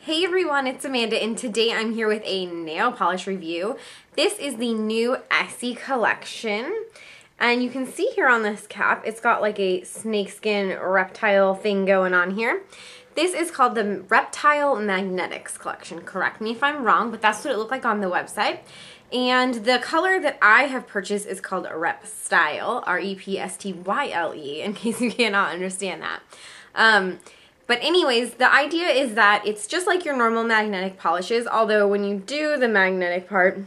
Hey everyone, it's Amanda, and today I'm here with a nail polish review. This is the new Essie collection, and you can see here on this cap, it's got like a snakeskin reptile thing going on here. This is called the Reptile Magnetics collection. Correct me if I'm wrong, but that's what it looked like on the website. And the color that I have purchased is called Repstyle, R-E-P-S-T-Y-L-E, in case you cannot understand that. But anyways, the idea is that it's just like your normal magnetic polishes, although when you do the magnetic part,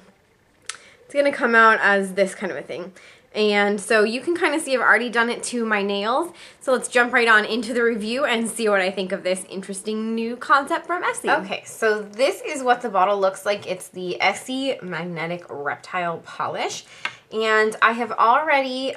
it's going to come out as this kind of a thing. And so you can kind of see I've already done it to my nails. So let's jump right on into the review and see what I think of this interesting new concept from Essie. Okay, so this is what the bottle looks like. It's the Essie Magnetic Reptile Polish. And I have already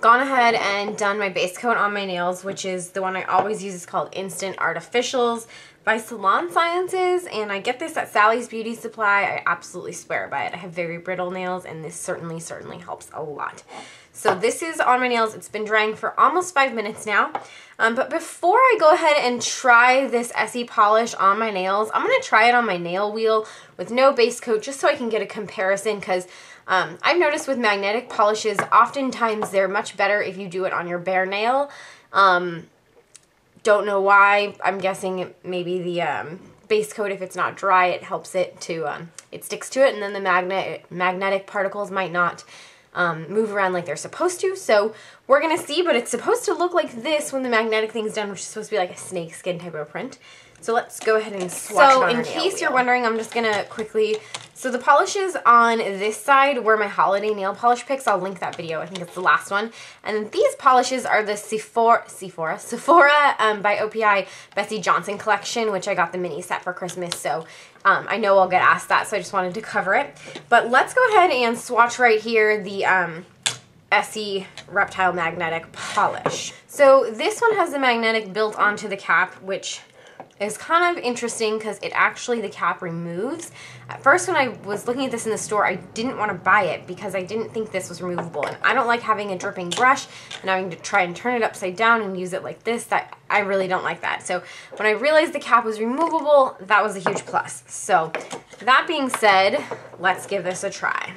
gone ahead and done my base coat on my nails, which is the one I always use. It's called Instant Artificials by Salon Sciences, and I get this at Sally's Beauty Supply. I absolutely swear by it. I have very brittle nails, and this certainly helps a lot. So this is on my nails. It's been drying for almost 5 minutes now. But before I go ahead and try this Essie polish on my nails, I'm going to try it on my nail wheel with no base coat just so I can get a comparison, because I've noticed with magnetic polishes, oftentimes they're much better if you do it on your bare nail. Don't know why. I'm guessing maybe the base coat, if it's not dry, it helps it to, it sticks to it, and then the magnetic particles might not move around like they're supposed to. So we're going to see, but it's supposed to look like this when the magnetic thing's done, which is supposed to be like a snake skin type of print. So let's go ahead and swatch it on our nail wheel. So in case you're wondering, I'm just going to quickly, so the polishes on this side were my holiday nail polish picks. I'll link that video. I think it's the last one. And then these polishes are the Sephora by OPI Bessie Johnson collection, which I got the mini set for Christmas. So I know I'll get asked that, so I just wanted to cover it. But let's go ahead and swatch right here the Essie Reptile Magnetic Polish. So this one has the magnetic built onto the cap, which is kind of interesting because it actually, the cap removes. At first when I was looking at this in the store, I didn't want to buy it because I didn't think this was removable. And I don't like having a dripping brush and having to try and turn it upside down and use it like this. I really don't like that. So when I realized the cap was removable, that was a huge plus. So that being said, let's give this a try.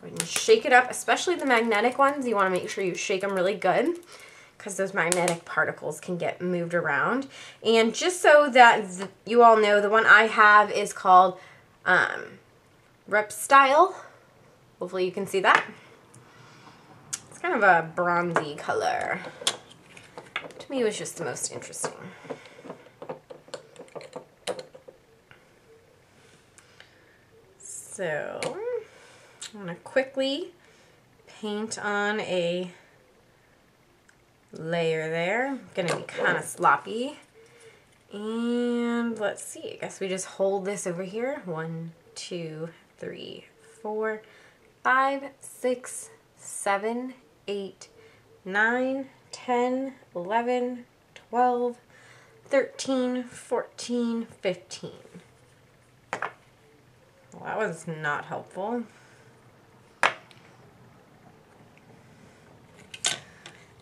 Go ahead and shake it up, especially the magnetic ones. You want to make sure you shake them really good, because those magnetic particles can get moved around. And just so that you all know, the one I have is called Repstyle. Hopefully you can see that. It's kind of a bronzy color. To me, it was just the most interesting. So I'm going to quickly paint on a layer there. Gonna be kind of sloppy. And let's see, I guess we just hold this over here. 1, 2, 3, 4, 5, 6, 7, 8, 9, 10, 11, 12, 13, 14, 15. Well, that was not helpful.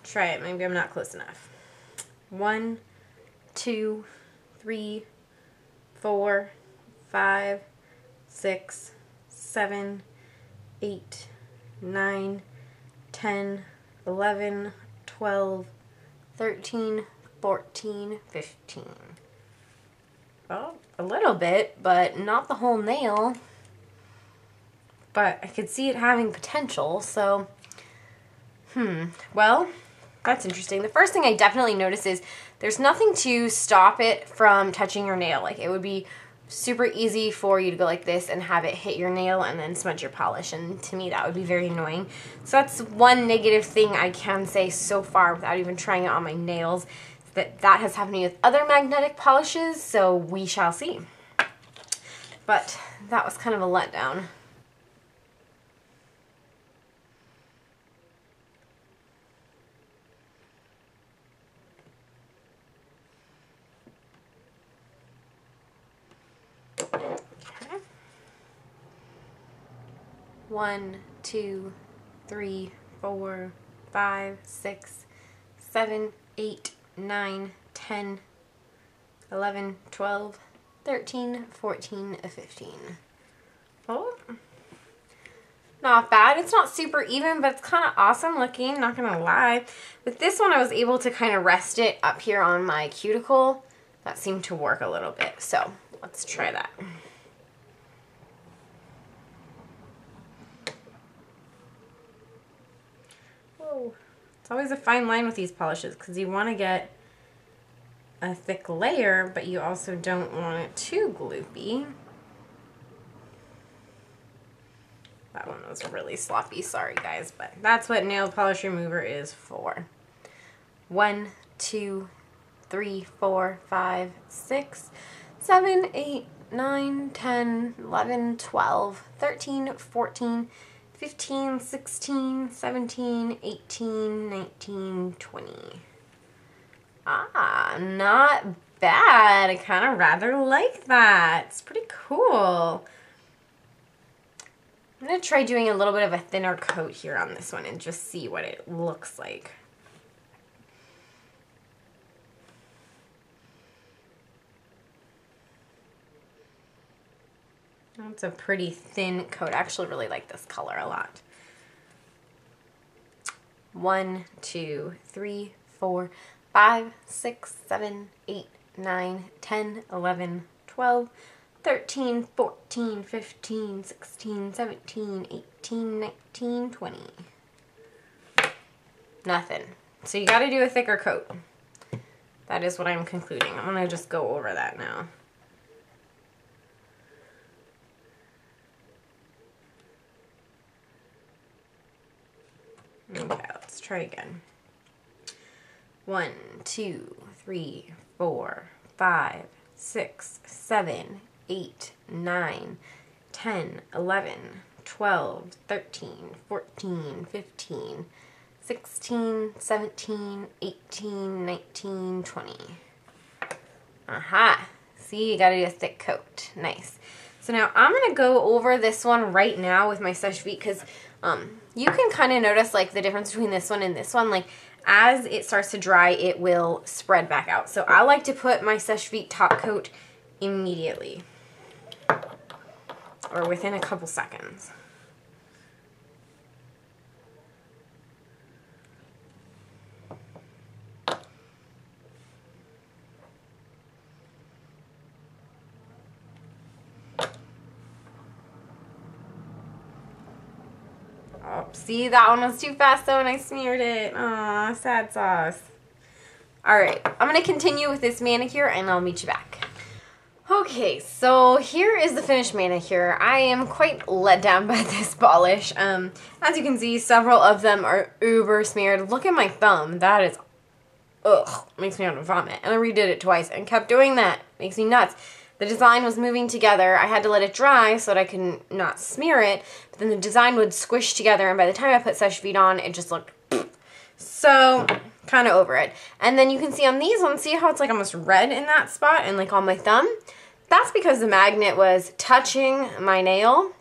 Try it. Maybe I'm not close enough. 1, 2, 3, 4, 5, 6, 7, 8, 9, 10, 11, 12, 13, 14, 15. Well, a little bit, but not the whole nail. But I could see it having potential, so well, that's interesting. The first thing I definitely notice is there's nothing to stop it from touching your nail. Like, it would be super easy for you to go like this and have it hit your nail and then smudge your polish, and to me that would be very annoying. So that's one negative thing I can say so far without even trying it on my nails, that has happened to me with other magnetic polishes, so we shall see. But that was kind of a letdown. Okay. 1, 2, 3, 4, 5, 6, 7, 8, 9, 10, 11, 12, 13, 14, 15. Oh, not bad. It's not super even, but it's kind of awesome looking, not gonna lie. With this one, I was able to kind of rest it up here on my cuticle. That seemed to work a little bit, so let's try that. Whoa. It's always a fine line with these polishes because you want to get a thick layer, but you also don't want it too gloopy. That one was really sloppy, sorry guys, but that's what nail polish remover is for. 1, 2, 3, 4, 5, 6, 7, 8, 9, 10, 11, 12, 13, 14, 15, 16, 17, 18, 19, 20. Ah, not bad. I kind of rather like that. It's pretty cool. I'm going to try doing a little bit of a thinner coat here on this one and just see what it looks like. That's a pretty thin coat. I actually really like this color a lot. 1, 2, 3, 4, 5, 6, 7, 8, 9, 10, 11, 12, 13, 14, 15, 16, 17, 18, 19, 20. Nothing. So you got to do a thicker coat. That is what I'm concluding. I'm going to just go over that now. Okay, let's try again. 1, 2, 3, 4, 5, 6, 7, 8, 9, 10, 11, 12, 13, 14, 15, 16, 17, 18, 19, 20. Aha! See, you gotta do a thick coat. Nice. So now I'm gonna go over this one right now with my Sèche Vite because you can kind of notice like the difference between this one and this one. Like as it starts to dry, it will spread back out. So I like to put my Sèche Vite top coat immediately or within a couple seconds. Oh, see, that one was too fast though and I smeared it. Aw, sad sauce. Alright, I'm going to continue with this manicure and I'll meet you back. Okay, so here is the finished manicure. I am quite let down by this polish. As you can see, several of them are uber smeared. Look at my thumb. That is, ugh, makes me want to vomit. And I redid it twice and kept doing that. Makes me nuts. The design was moving together. I had to let it dry so that I can not smear it, but then the design would squish together, and by the time I put Sèche Vite on, it just looked so kind of over it. And then you can see on these ones, see how it's like almost red in that spot and like on my thumb? That's because the magnet was touching my nail,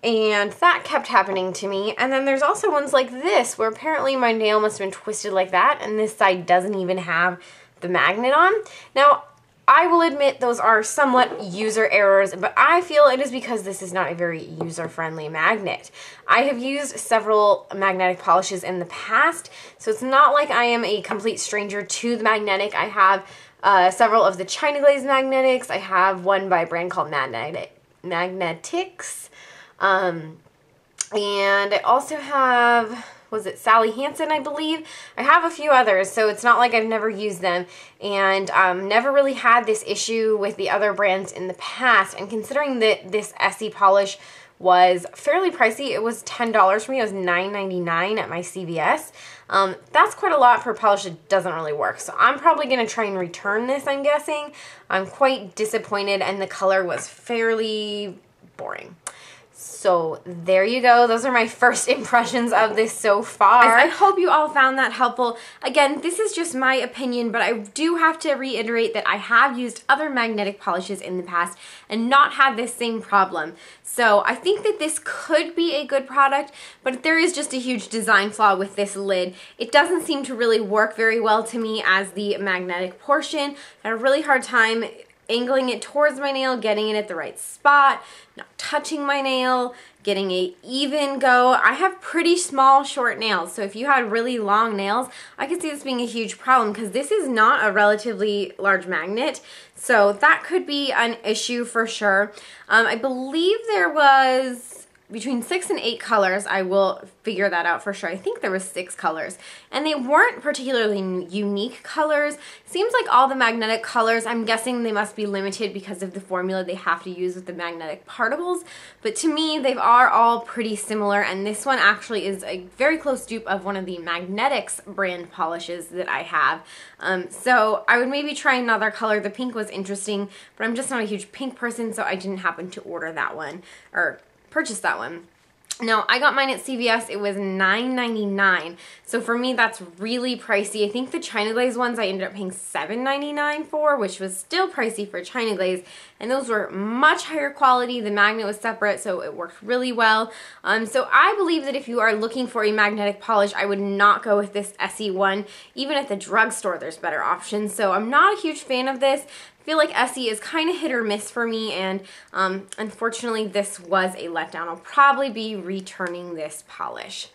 and that kept happening to me. And then there's also ones like this where apparently my nail must have been twisted like that, and this side doesn't even have the magnet on. Now, I will admit those are somewhat user errors, but I feel it is because this is not a very user-friendly magnet. I have used several magnetic polishes in the past, so it's not like I am a complete stranger to the magnetic. I have several of the China Glaze magnetics. I have one by a brand called Magnetics. And I also have, was it Sally Hansen, I believe? I have a few others, so it's not like I've never used them, and never really had this issue with the other brands in the past. And considering that this Essie polish was fairly pricey, it was $10 for me, it was $9.99 at my CVS. That's quite a lot for a polish that doesn't really work, so I'm probably going to try and return this, I'm guessing. I'm quite disappointed, and the color was fairly boring. So there you go. Those are my first impressions of this so far. I hope you all found that helpful. Again, this is just my opinion, but I do have to reiterate that I have used other magnetic polishes in the past and not had this same problem. So I think that this could be a good product, but there is just a huge design flaw with this lid. It doesn't seem to really work very well to me as the magnetic portion. I had a really hard time angling it towards my nail, getting it at the right spot, not touching my nail, getting a even go. I have pretty small, short nails, so if you had really long nails, I could see this being a huge problem because this is not a relatively large magnet, so that could be an issue for sure. I believe there was between 6 and 8 colors. I will figure that out for sure. I think there was 6 colors, and they weren't particularly unique colors. Seems like all the magnetic colors, I'm guessing they must be limited because of the formula they have to use with the magnetic particles, but to me they are all pretty similar, and this one actually is a very close dupe of one of the Magnetics brand polishes that I have. So I would maybe try another color. The pink was interesting, but I'm just not a huge pink person, so I didn't happen to order that one or purchase that one. Now, I got mine at CVS. It was $9.99. So for me, that's really pricey. I think the China Glaze ones I ended up paying $7.99 for, which was still pricey for China Glaze. And those were much higher quality. The magnet was separate, so it worked really well. So I believe that if you are looking for a magnetic polish, I would not go with this Essie one. Even at the drugstore, there's better options. So I'm not a huge fan of this. I feel like Essie is kind of hit or miss for me, and unfortunately this was a letdown. I'll probably be returning this polish.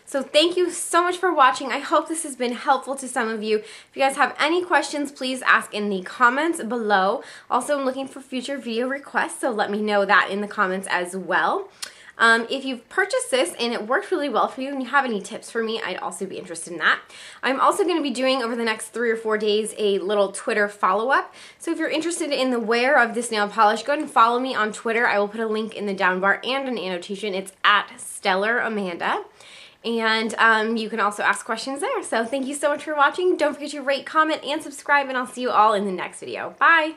So thank you so much for watching. I hope this has been helpful to some of you. If you guys have any questions, please ask in the comments below. Also, I'm looking for future video requests, so let me know that in the comments as well. If you've purchased this and it worked really well for you and you have any tips for me, I'd also be interested in that. I'm also going to be doing over the next 3 or 4 days a little Twitter follow-up. So if you're interested in the wear of this nail polish, go ahead and follow me on Twitter. I will put a link in the down bar and an annotation. It's at Stellar.Amanda. And you can also ask questions there. So thank you so much for watching. Don't forget to rate, comment, and subscribe, and I'll see you all in the next video. Bye!